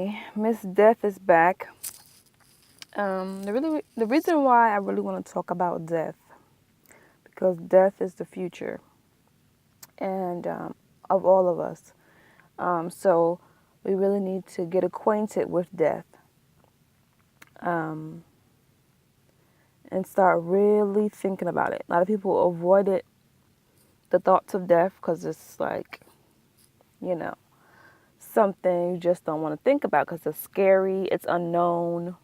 Okay, Miss Death is back. The reason why I really want to talk about death, because death is the future, and of all of us. So we really need to get acquainted with death, um, and start really thinking about it. A lot of people avoided the thoughts of death because it's like, you know, something you just don't want to think about because it's scary, it's unknown,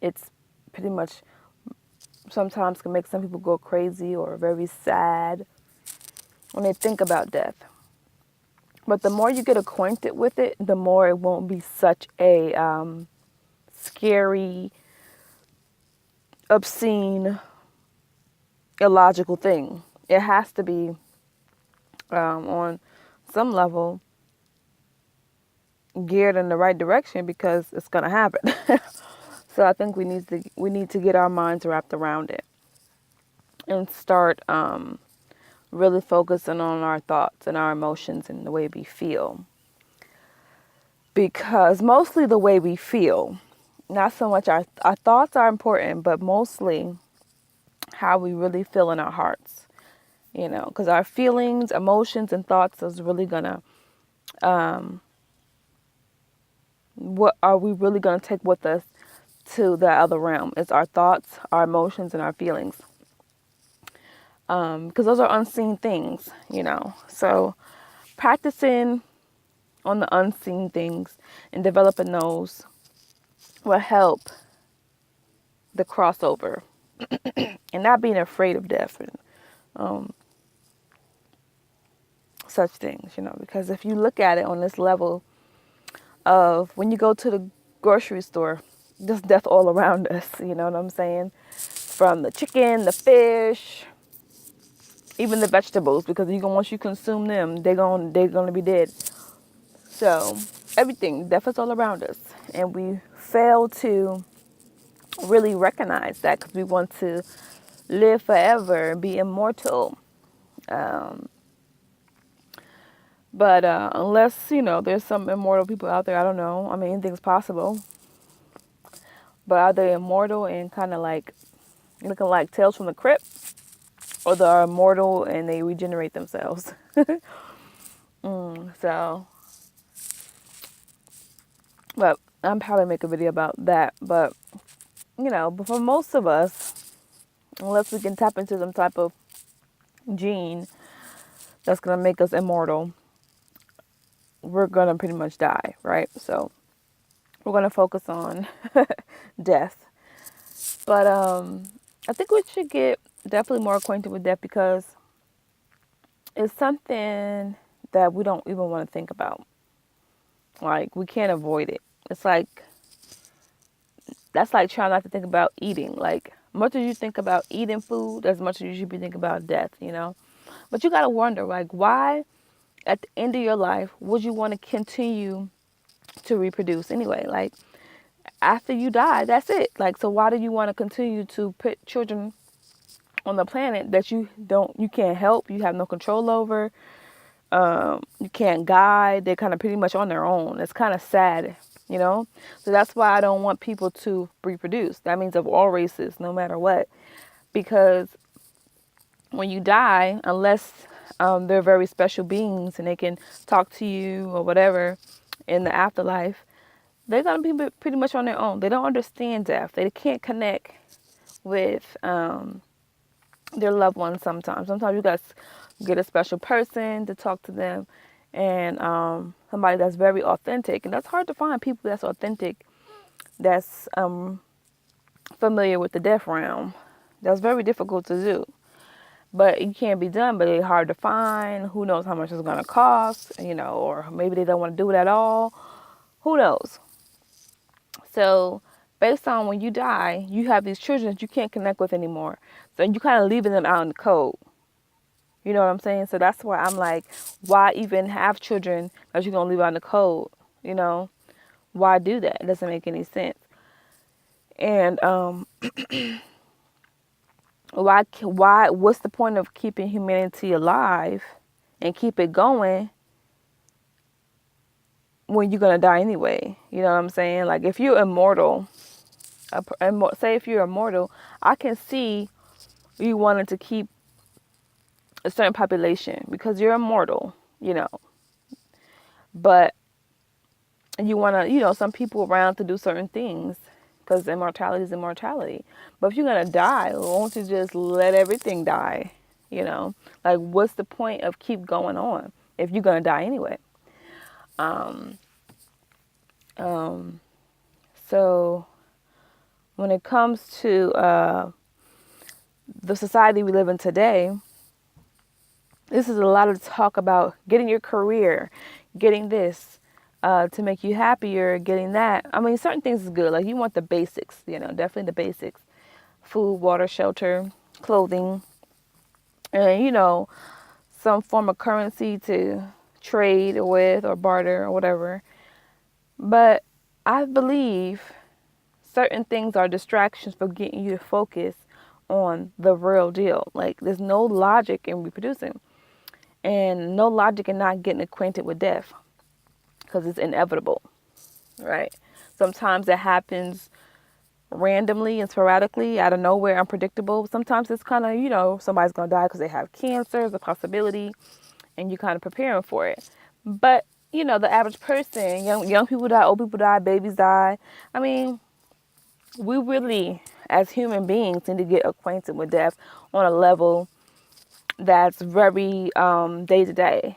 it's pretty much sometimes can make some people go crazy or very sad when they think about death. But the more you get acquainted with it, the more it won't be such a scary, obscene, illogical thing. It has to be on some level geared in the right direction because it's gonna happen. So I think we need to get our minds wrapped around it and start really focusing on our thoughts and our emotions and the way we feel. Because mostly the way we feel, not so much our thoughts are important, but mostly how we really feel in our hearts, because our feelings, emotions, and thoughts is really gonna, what are we really gonna take with us to the other realm? It's our thoughts, our emotions, and our feelings. Because those are unseen things. So practicing on the unseen things and developing those will help the crossover and not being afraid of death and such things, because if you look at it on this level of when you go to the grocery store, there's death all around us, you know what I'm saying? From the chicken, the fish, even the vegetables, because once you consume them, they're gonna be dead. So everything, death is all around us, and we fail to really recognize that because we want to live forever and be immortal. Um, but unless there's some immortal people out there, I don't know. I mean, anything's possible. But are they immortal and kind of like looking like Tales from the Crypt, or they are immortal and they regenerate themselves? So, but I'm probably make a video about that. But but for most of us, unless we can tap into some type of gene that's gonna make us immortal, we're gonna pretty much die, right? So we're gonna focus on death. But I think we should get definitely more acquainted with death because it's something that we don't even want to think about. Like, we can't avoid it. It's like, that's like trying not to think about eating. Like, much as you think about eating food, as much as you should be thinking about death. But you got to wonder, like, why at the end of your life would you want to continue to reproduce anyway? Like, after you die, that's it. Like, so why do you want to continue to put children on the planet that you can't help, you have no control over, you can't guide? They're kind of pretty much on their own. It's kind of sad. So that's why I don't want people to reproduce. That means of all races, no matter what, because when you die, unless they're very special beings and they can talk to you or whatever in the afterlife, they're gonna be pretty much on their own. They don't understand death. They can't connect with their loved ones. Sometimes you guys get a special person to talk to them, and somebody that's very authentic. And that's hard to find, people that's authentic, that's familiar with the death realm. That's very difficult to do. But it can be done, but it's hard to find. Who knows how much it's going to cost, or maybe they don't want to do it at all. Who knows? So based on when you die, you have these children that you can't connect with anymore. So you kind of leaving them out in the cold. You know what I'm saying? So that's why I'm like, why even have children that you're going to leave out in the cold? Why do that? It doesn't make any sense. And what's the point of keeping humanity alive and keep it going when you're gonna die anyway. You know what I'm saying? Like if you're immortal, say if you're immortal, I can see you wanting to keep a certain population because you're immortal, you know. But you want to, some people around to do certain things because immortality is immortality. But if you're going to die, won't you just let everything die? You know, like what's the point of keep going on if you're going to die anyway? Um, um, so when it comes to the society we live in today, this is a lot of talk about getting your career, getting this to make you happier, getting that. I mean, certain things is good. Like you want the basics, definitely the basics. Food, water, shelter, clothing, and, some form of currency to trade with or barter or whatever. But I believe certain things are distractions for getting you to focus on the real deal. Like there's no logic in reproducing. And no logic in not getting acquainted with death because it's inevitable, right? Sometimes it happens randomly and sporadically out of nowhere, unpredictable. Sometimes it's kind of, somebody's going to die because they have cancer, it's a possibility, and you're kind of preparing for it. But, the average person, young people die, old people die, babies die. I mean, we really, as human beings, need to get acquainted with death on a level that's very day to day.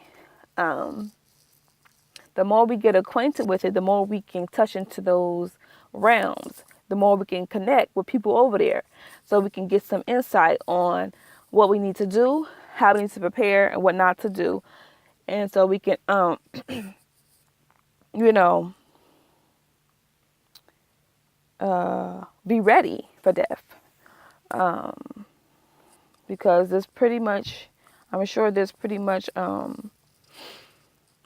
The more we get acquainted with it, the more we can touch into those realms, the more we can connect with people over there. So we can get some insight on what we need to do, how we need to prepare, and what not to do. And so we can, you know, be ready for death. Because there's pretty much, I'm sure there's pretty much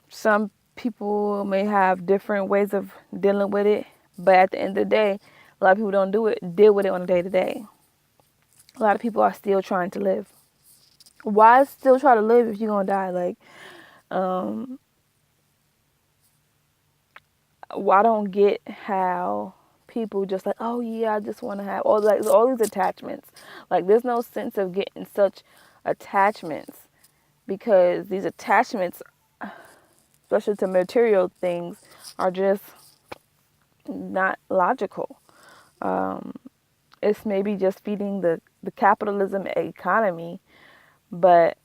some people may have different ways of dealing with it, but at the end of the day, a lot of people don't deal with it on a day to day. A lot of people are still trying to live. Why still try to live if you're gonna die? Like, I don't get how people just like, oh yeah, I just want to have all these attachments. Like, there's no sense of getting such attachments because these attachments, especially to material things, are just not logical. It's maybe just feeding the capitalism economy, but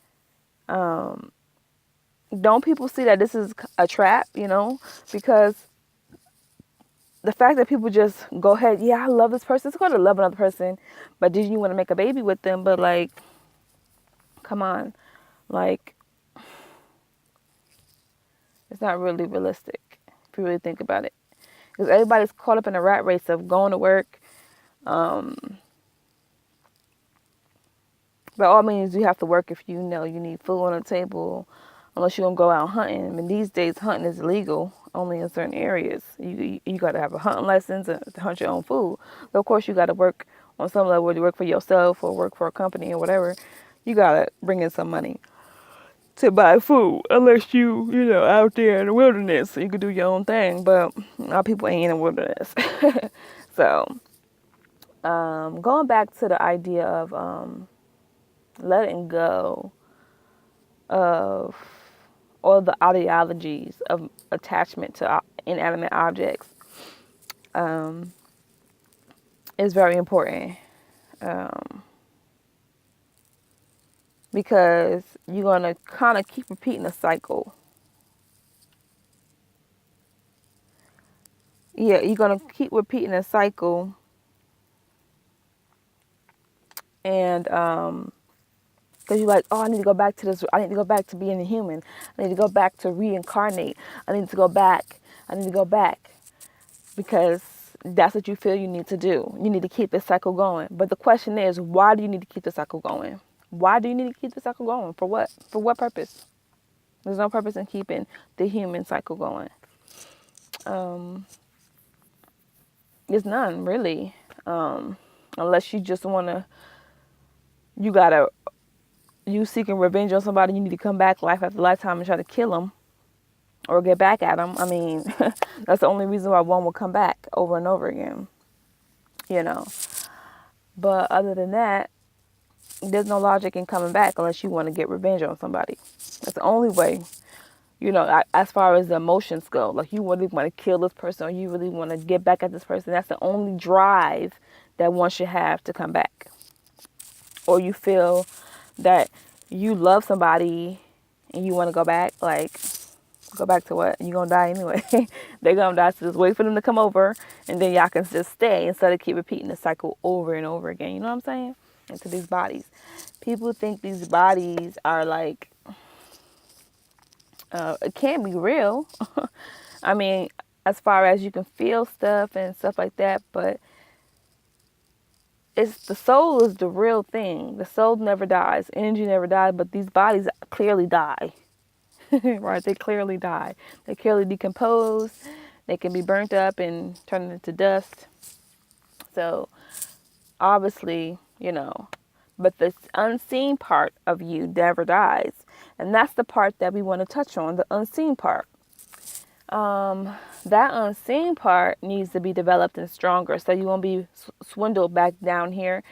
don't people see that this is a trap, because the fact that people just go ahead, yeah, I love this person, it's going to love another person, but did you want to make a baby with them? But like, come on, like, it's not really realistic if you really think about it, because everybody's caught up in a rat race of going to work. By all means, you have to work if you know you need food on the table, unless you're going to go out hunting. I mean, these days, hunting is illegal only in certain areas. You got to have a hunting license to hunt your own food. So, of course, you got to work on some level, whether you work for yourself or work for a company or whatever. You got to bring in some money to buy food, unless out there in the wilderness, so you could do your own thing. But a lot of people ain't in the wilderness. So, going back to the idea of letting go of all the ideologies of attachment to inanimate objects is very important, because you're going to kind of keep repeating the cycle. Yeah, you're going to keep repeating the cycle, and because you're like, oh, I need to go back to this. I need to go back to being a human. I need to go back to reincarnate. I need to go back. Because that's what you feel you need to do. You need to keep this cycle going. But the question is, why do you need to keep the cycle going? Why do you need to keep the cycle going? For what? For what purpose? There's no purpose in keeping the human cycle going. There's none, really. Unless you just want to, you seeking revenge on somebody, you need to come back life after lifetime and try to kill them. or get back at them. I mean, that's the only reason why one will come back over and over again, you know. But other than that, there's no logic in coming back unless you want to get revenge on somebody. That's the only way, you know, as far as the emotions go. Like, you really want to kill this person or you really want to get back at this person. That's the only drive that one should have to come back. Or you feel that you love somebody and you want to go back, like, go back to what? You're going to die anyway. They're going to die, so just wait for them to come over, and then y'all can just stay instead of keep repeating the cycle over and over again. You know what I'm saying? Into these bodies. People think these bodies are like, it can't be real. I mean, as far as you can feel stuff and stuff like that, but it's the soul is the real thing. The soul never dies. Energy never dies, but these bodies clearly die. Right? They clearly die. They clearly decompose. They can be burnt up and turned into dust. So obviously, you know, but the unseen part of you never dies. And that's the part that we want to touch on, the unseen part. That unseen part needs to be developed and stronger so you won't be swindled back down here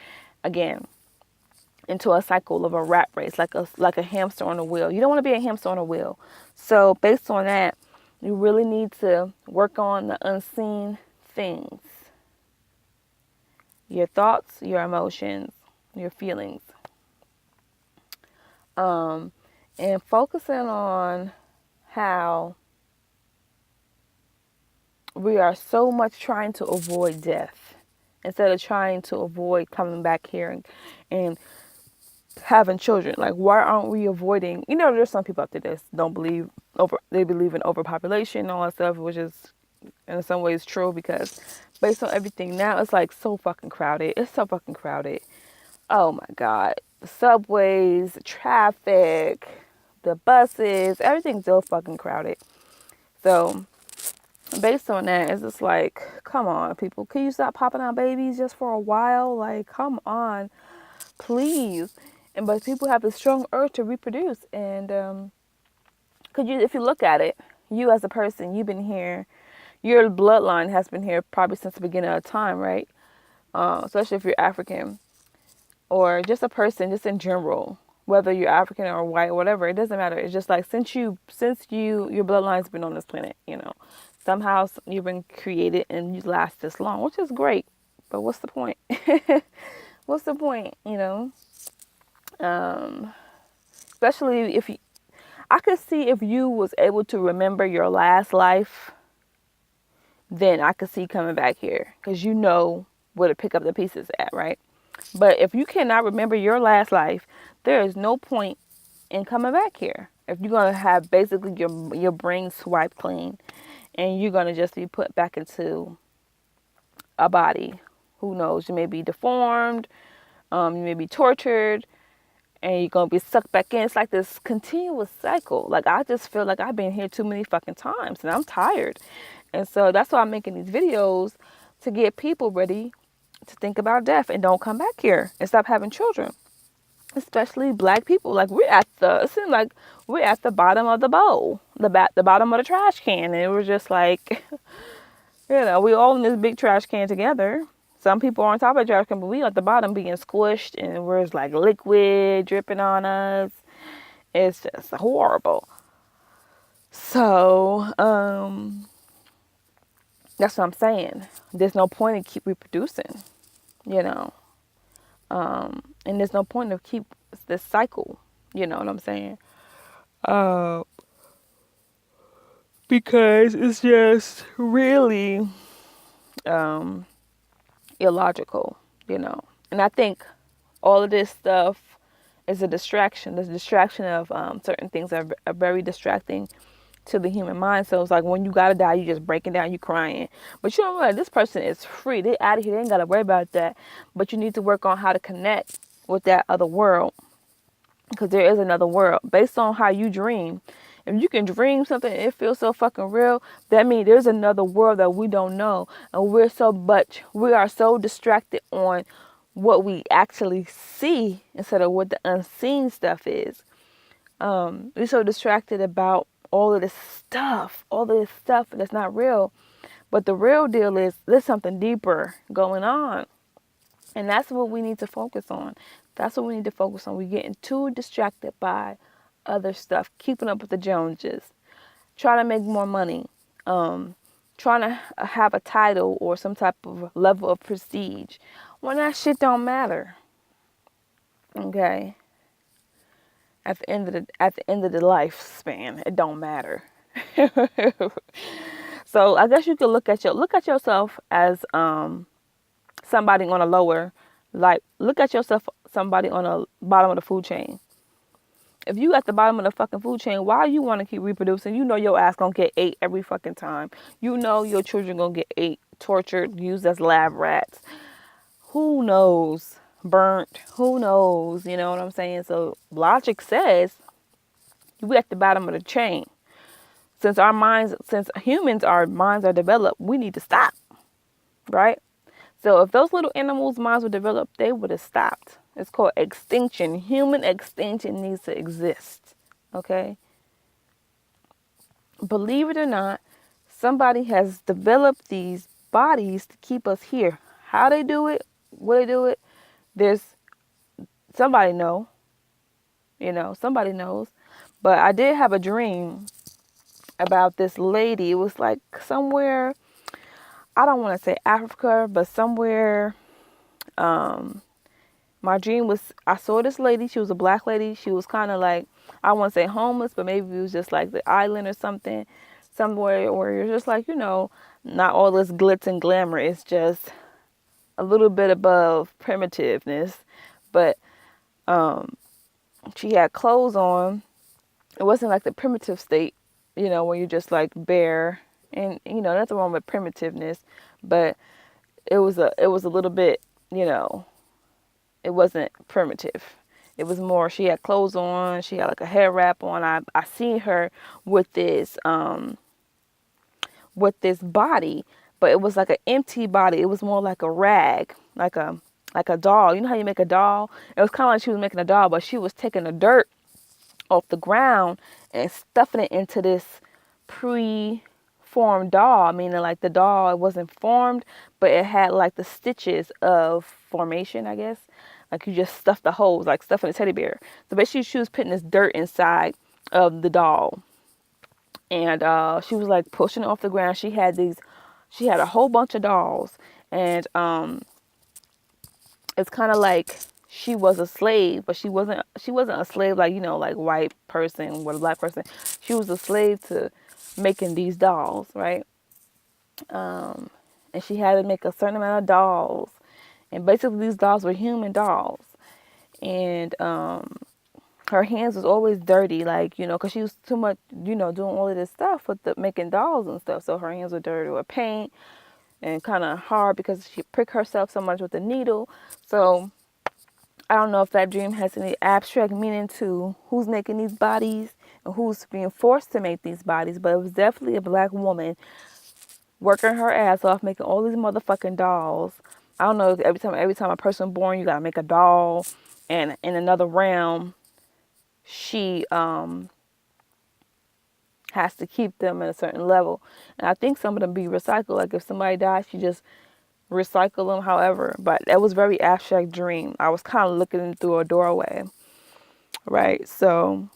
again into a cycle of a rat race, like a hamster on a wheel. You don't want to be a hamster on a wheel. So based on that, you really need to work on the unseen things. Your thoughts, your emotions, your feelings. And focusing on how we are so much trying to avoid death instead of trying to avoid coming back here and having children. Like, why aren't we avoiding, you know, there's some people out there that don't believe they believe in overpopulation and all that stuff, which is in some ways true, because based on everything now, it's like so fucking crowded. It's so fucking crowded. Oh my God. The subways, the traffic, the buses, everything's so fucking crowded. So based on that, it's just like, come on, people. Can you stop popping out babies just for a while? Like, come on, please. But people have a strong urge to reproduce. And if you look at it, you as a person, you've been here. Your bloodline has been here probably since the beginning of time, right? Especially if you're African or just a person, just in general, whether you're African or white or whatever, it doesn't matter. It's just like since your bloodline's been on this planet, you know, somehow you've been created and you last this long, which is great. But what's the point? What's the point? You know, especially if I could see if you was able to remember your last life, then I could see coming back here because you know where to pick up the pieces at, right? But if you cannot remember your last life, there is no point in coming back here. If you're going to have basically your brain swiped clean and you're going to just be put back into a body, who knows, you may be deformed, you may be tortured, and you're going to be sucked back in. It's like this continuous cycle. Like, I just feel like I've been here too many fucking times and I'm tired. And so that's why I'm making these videos, to get people ready to think about death and don't come back here and stop having children. Especially black people. Like, it seems like we're at the bottom of the bowl, the bottom of the trash can. And it was just like, you know, we all in this big trash can together. Some people are on top of the trash can, but we at the bottom being squished, and we're like liquid dripping on us. It's just horrible. So, that's what I'm saying. There's no point in keep reproducing, you know. And there's no point of keep this cycle, you know what I'm saying? Because it's just really illogical, you know. And I think all of this stuff is a distraction. The distraction of certain things are very distracting to the human mind. So it's like when you gotta die, you just breaking down, you crying. But you don't realize this person is free. They out of here. They ain't gotta worry about that. But you need to work on how to connect with that other world, because there is another world based on how you dream. If you can dream something and it feels so fucking real, that means there's another world that we don't know. And we are so distracted on what we actually see instead of what the unseen stuff is. We're so distracted about all of this stuff that's not real. But the real deal is there's something deeper going on. And that's what we need to focus on. That's what we need to focus on. We're getting too distracted by other stuff, keeping up with the Joneses, trying to make more money, trying to have a title or some type of level of prestige. When that shit don't matter. Okay? At the end of the lifespan, it don't matter. So I guess you could look at yourself as somebody on a lower, like look at yourself somebody on a bottom of the food chain. If you at the bottom of the fucking food chain, why you want to keep reproducing? You know your ass gonna get ate every fucking time. You know your children gonna get ate, tortured, used as lab rats. Who knows? Burnt. Who knows? You know what I'm saying? So logic says we at the bottom of the chain. Since our minds are developed, we need to stop, right? So if those little animals' minds were developed, they would have stopped. It's called extinction. Human extinction needs to exist, okay? Believe it or not, somebody has developed these bodies to keep us here. How they do it, what they do it, there's somebody somebody knows. But I did have a dream about this lady. It was like somewhere, I don't want to say Africa, but somewhere, my dream was, I saw this lady. She was a black lady. She was kind of like, I won't say homeless, but maybe it was just like the island or something, somewhere where you're just like, not all this glitz and glamour. It's just a little bit above primitiveness. But she had clothes on. It wasn't like the primitive state, where you're just like bare. And, nothing wrong with primitiveness. But it was a little bit, it wasn't primitive. It was more, she had clothes on, she had like a hair wrap on. I seen her with this body, but it was like an empty body. It was more like a rag, like a doll. You know how you make a doll? It was kind of like she was making a doll, but she was taking the dirt off the ground and stuffing it into this pre-formed doll, meaning like the doll, it wasn't formed, but it had like the stitches of formation, I guess. Like you just stuff the holes, like stuffing a teddy bear. So basically she was putting this dirt inside of the doll. And she was like pushing it off the ground. She had a whole bunch of dolls. And it's kind of like she was a slave, but she wasn't a slave like, like white person with a black person. She was a slave to making these dolls, right? And she had to make a certain amount of dolls. And basically these dolls were human dolls. And her hands was always dirty, like, because she was too much, doing all of this stuff with the making dolls and stuff. So her hands were dirty with paint and kind of hard because she pricked herself so much with the needle. So I don't know if that dream has any abstract meaning to who's making these bodies and who's being forced to make these bodies, but it was definitely a black woman working her ass off, making all these motherfucking dolls. I don't know if every time a person born, you gotta make a doll, and in another realm, she has to keep them at a certain level. And I think some of them be recycled. Like if somebody dies, she just recycle them. However, but that was very abstract dream. I was kind of looking through a doorway, right? So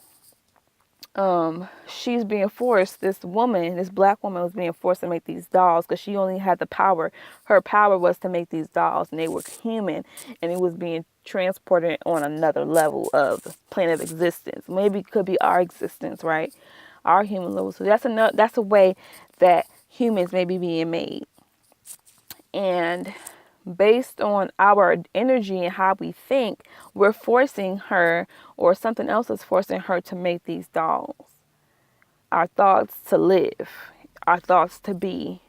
she's being forced, this black woman was being forced to make these dolls because she only had the power. Her power was to make these dolls, and they were human, and it was being transported on another level of planet existence. Maybe it could be our existence, right? Our human level. So that's a way that humans may be being made. And based on our energy and how we think, we're forcing her, or something else is forcing her to make these dolls. Our thoughts to live, our thoughts to be,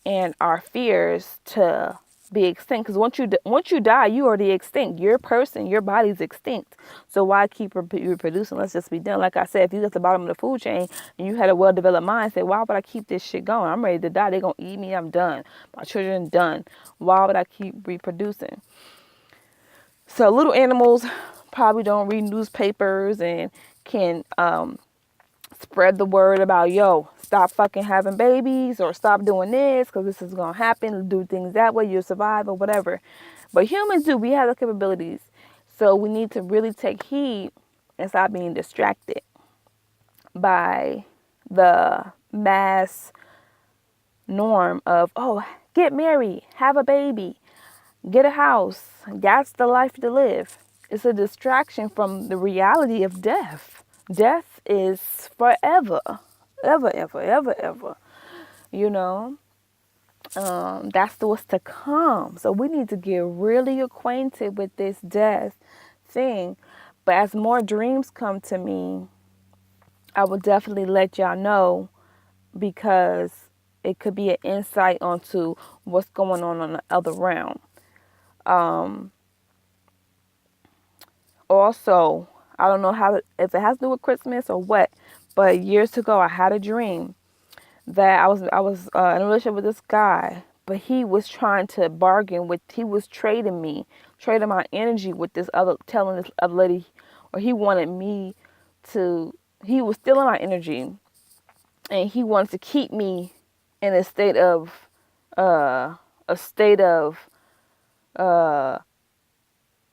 and our fears to be extinct. Because once you die, you already extinct. Your person, your body's extinct. So why keep reproducing? Let's just be done. Like I said, if you at the bottom of the food chain and you had a well-developed mindset, why would I keep this shit going? I'm ready to die. They're going to eat me. I'm done. My children done. Why would I keep reproducing? So little animals probably don't read newspapers and can spread the word about, yo, stop fucking having babies or stop doing this because this is going to happen. Do things that way, you'll survive or whatever. But humans do. We have the capabilities. So we need to really take heed and stop being distracted by the mass norm of, oh, get married, have a baby, get a house. That's the life to live. It's a distraction from the reality of death. Death is forever, ever, ever, ever, ever. You know, that's what's to come. So we need to get really acquainted with this death thing. But as more dreams come to me, I will definitely let y'all know, because it could be an insight onto what's going on the other realm. Also, I don't know if it has to do with Christmas or what, but years ago I had a dream that I was in a relationship with this guy, but he was trying to bargain with, he was trading my energy with this other, telling this other lady, or he wanted me to, he was stealing my energy, and he wanted to keep me in a state of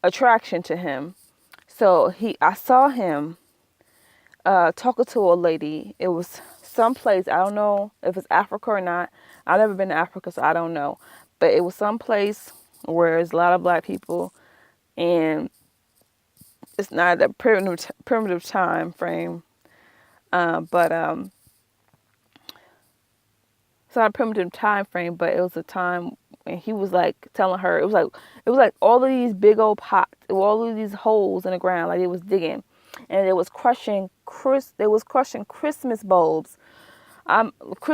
attraction to him. So I saw him talking to a lady. It was someplace, I don't know if it's Africa or not. I've never been to Africa, so I don't know. But it was someplace where there's a lot of black people, and it's not a primitive time frame. But it's not a primitive time frame, but it was a time when he was like telling her, it was like all of these big old pots, all of these holes in the ground, like it was digging, and it was crushing Christmas bulbs.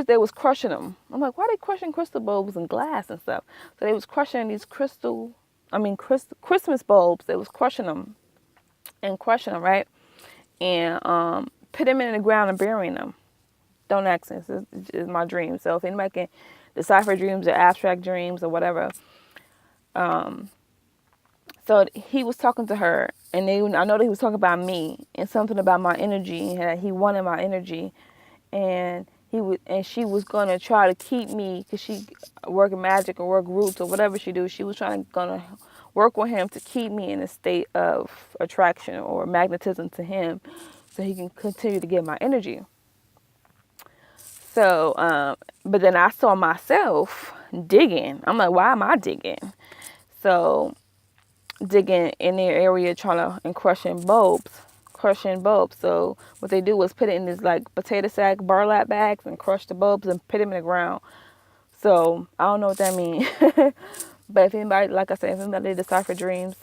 They was crushing them. I'm like, why are they crushing crystal bulbs and glass and stuff? So they was crushing these Christmas bulbs. They was crushing them, right? And put them in the ground and burying them. Don't ask me. This is my dream. So if anybody can decipher dreams or abstract dreams or whatever. So he was talking to her, and I know that he was talking about me and something about my energy, and that he wanted my energy, and she was gonna try to keep me, because she work magic or work roots or whatever she do. She was gonna work with him to keep me in a state of attraction or magnetism to him, so he can continue to get my energy. So, but then I saw myself digging. I'm like, why am I digging? So, digging in their area, and crushing bulbs. So, what they do is put it in this like potato sack, burlap bags, and crush the bulbs and put them in the ground. So, I don't know what that means. But if anybody, like I said, if anybody decipher dreams,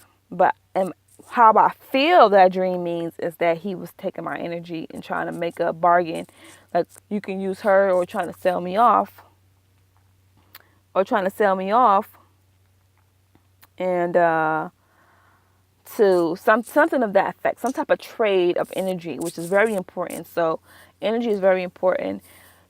how I feel that dream means is that he was taking my energy and trying to make a bargain. Like, you can use her, or trying to sell me off. And to something of that effect, some type of trade of energy, which is very important. So energy is very important,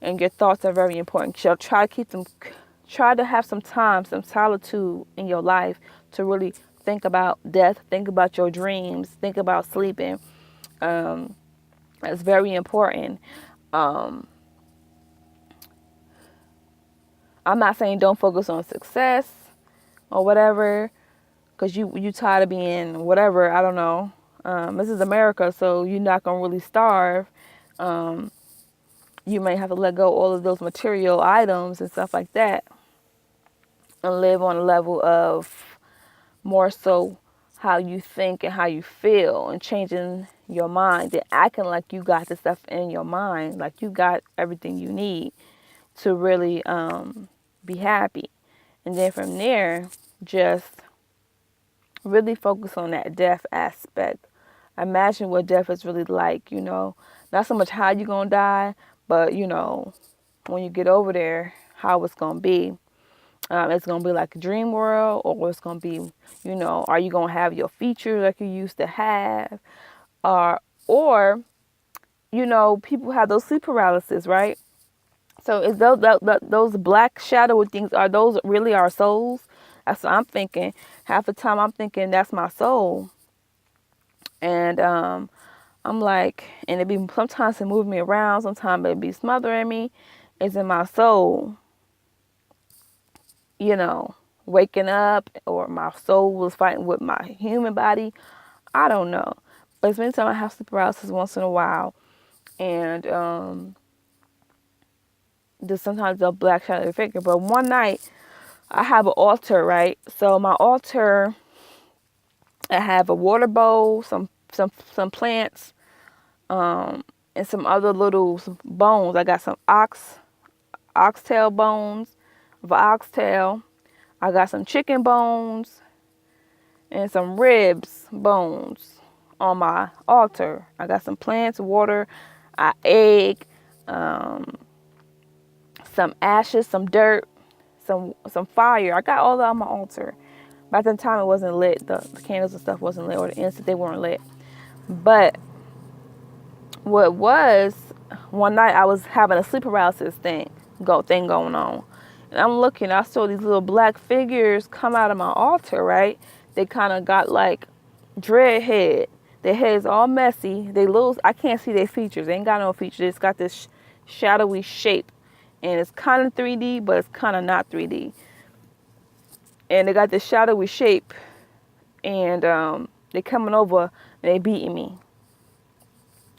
and your thoughts are very important. So try to have some time, some solitude in your life to really think about death, think about your dreams, think about sleeping. That's very important. I'm not saying don't focus on success or whatever, because you tired of being whatever, I don't know. This is America, so you're not going to really starve. You may have to let go all of those material items and stuff like that, and live on a level of more so how you think and how you feel, and changing your mind and acting like you got the stuff in your mind, like you got everything you need to really be happy. And then from there, just really focus on that death aspect. Imagine what death is really like, not so much how you're going to die, but, when you get over there, how it's going to be. It's going to be like a dream world, or it's going to be, are you going to have your features like you used to have? Or people have those sleep paralysis, right? So is those black shadowy things, are those really our souls? That's what I'm thinking. Half the time I'm thinking that's my soul. And I'm I'm like, and it be sometimes it move me around, sometimes it be smothering me. It's in my soul, you know, waking up, or my soul was fighting with my human body. I don't know. But it's been time I have sleep paralysis once in a while. And just sometimes they'll black shadow the figure. But one night I have an altar, right? So my altar, I have a water bowl, some plants, and some other little some bones. I got some oxtail bones of an oxtail. I got some chicken bones and some ribs bones on my altar. I got some plants, water, egg, um, some ashes, some dirt, some fire. I got all that on my altar. By the time it wasn't lit, the candles and stuff wasn't lit, or the incense, they weren't lit. But what was, one night I was having a sleep paralysis thing going on. And I'm looking, I saw these little black figures come out of my altar, right? They kind of got like dread head. Their heads all messy. They little, I can't see their features. They ain't got no features. They just got this shadowy shape. And it's kind of 3D, but it's kind of not 3D. And they got this shadowy shape. And they coming over and they beating me.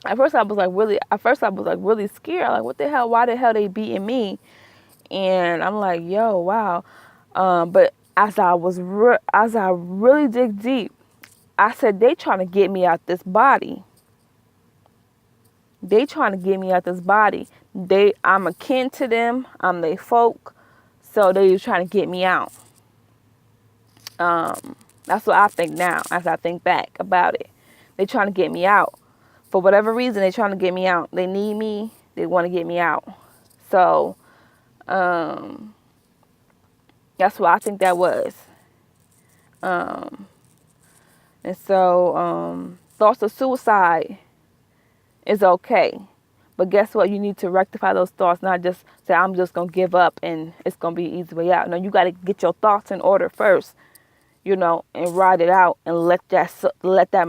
At first I was like really scared. Like, what the hell? Why the hell they beating me? And I'm like, yo, wow. But as I really dig deep, I said, they trying to get me out this body. They trying to get me out this body. I'm akin to them. I'm their folk. So they was trying to get me out. That's what I think now, as I think back about it. They trying to get me out. For whatever reason, they trying to get me out. They need me. They want to get me out. So, that's what I think that was. And so, thoughts of suicide is okay. But guess what? You need to rectify those thoughts, not just say, I'm just going to give up and it's going to be an easy way out. No, you got to get your thoughts in order first, and ride it out and let that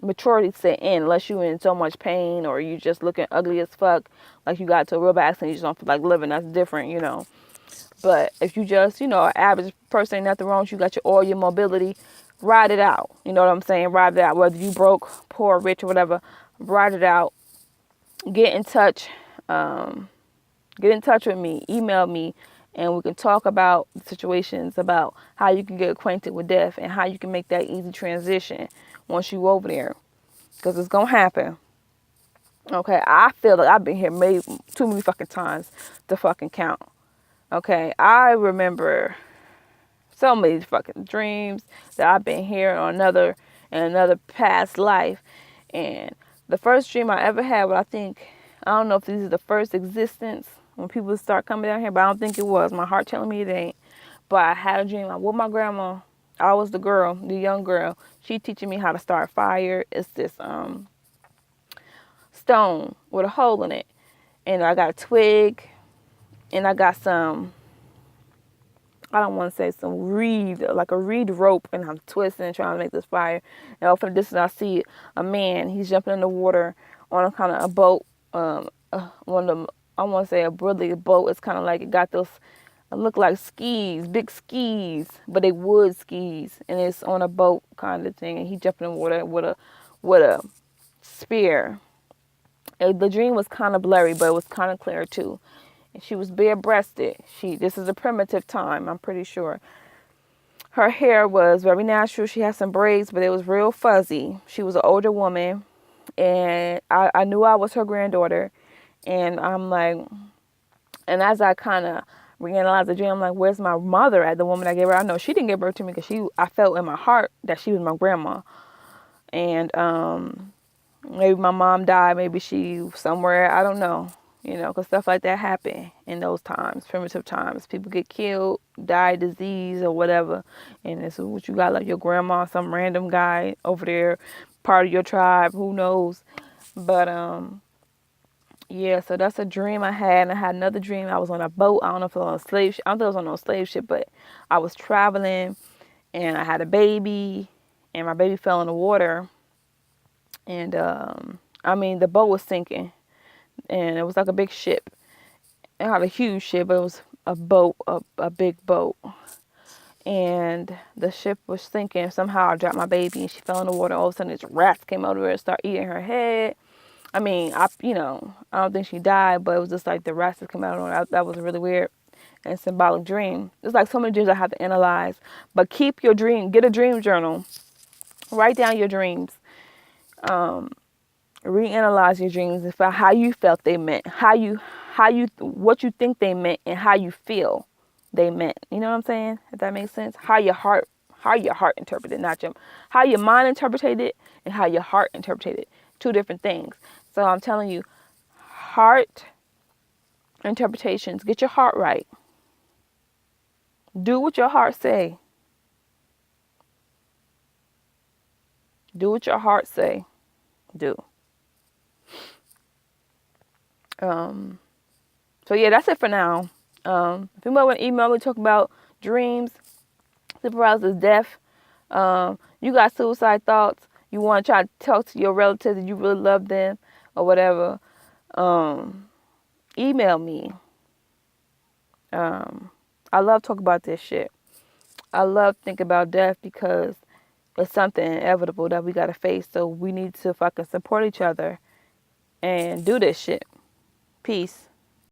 maturity set in, unless you're in so much pain or you just looking ugly as fuck, like you got to a real bad accident, you just don't feel like living. That's different. But if you just, an average person, ain't nothing wrong with you, got all your mobility, ride it out. You know what I'm saying? Ride it out. Whether you broke, poor, rich, or whatever, ride it out. Get in touch. Get in touch with me. Email me. And we can talk about situations, about how you can get acquainted with death and how you can make that easy transition once you over there. Because it's going to happen. Okay, I feel like I've been here maybe too many fucking times to fucking count. Okay, I remember so many fucking dreams that I've been here in another past life. And the first dream I ever had, I don't know if this is the first existence when people start coming down here, but I don't think it was. My heart telling me it ain't. But I had a dream. I with my grandma. I was the young girl. She teaching me how to start fire. It's this stone with a hole in it. And I got a twig. And I got some, I don't want to say some reed, like a reed rope. And I'm twisting and trying to make this fire. And off in the distance, I see a man. He's jumping in the water on a kind of a boat. One of them, I want to say a really boat. It's kind of like it got those, it look like skis, big skis, but they wood skis, and it's on a boat kind of thing. And he jumping in the water with a spear. The dream was kind of blurry, but it was kind of clear too. And she was bare-breasted. This is a primitive time, I'm pretty sure. Her hair was very natural. She had some braids, but it was real fuzzy. She was an older woman, and I knew I was her granddaughter. And I'm like, and as I kind of reanalyzed the dream, I'm like, where's my mother at? The woman I gave her. I know she didn't give birth to me because I felt in my heart that she was my grandma. And maybe my mom died. Maybe she somewhere. I don't know. Because stuff like that happen in those times, primitive times. People get killed, die, disease, or whatever. And it's what you got, like your grandma, some random guy over there, part of your tribe, who knows. But yeah, so that's a dream I had. And I had another dream. I was on a boat. I don't know if it was on a slave ship. I don't think it was on a slave ship, but I was traveling and I had a baby and my baby fell in the water. And I mean, the boat was sinking, and it was like a big ship. Not a huge ship, but it was a boat, a big boat. And the ship was sinking. Somehow I dropped my baby, and she fell in the water. All of a sudden, this rat came over and started eating her head. I mean, I don't think she died, but it was just like the rats that come out on her. That was really weird and symbolic dream. It's like so many dreams I have to analyze. But keep your dream. Get a dream journal. Write down your dreams. Reanalyze your dreams and find how you felt they meant, what you think they meant, and how you feel they meant. You know what I'm saying? If that makes sense. How your heart interpreted, not your, how your mind interpreted it, and how your heart interpreted it. Two different things. So I'm telling you, heart interpretations. Get your heart right. Do what your heart say. Do what your heart say. Do. So yeah, that's it for now. If anybody want to email me, talk about dreams, sleep paralysis, death. You got suicide thoughts. You want to try to talk to your relatives and you really love them or whatever. Email me. I love talking about this shit. I love thinking about death because it's something inevitable that we got to face. So we need to fucking support each other and do this shit. Peace.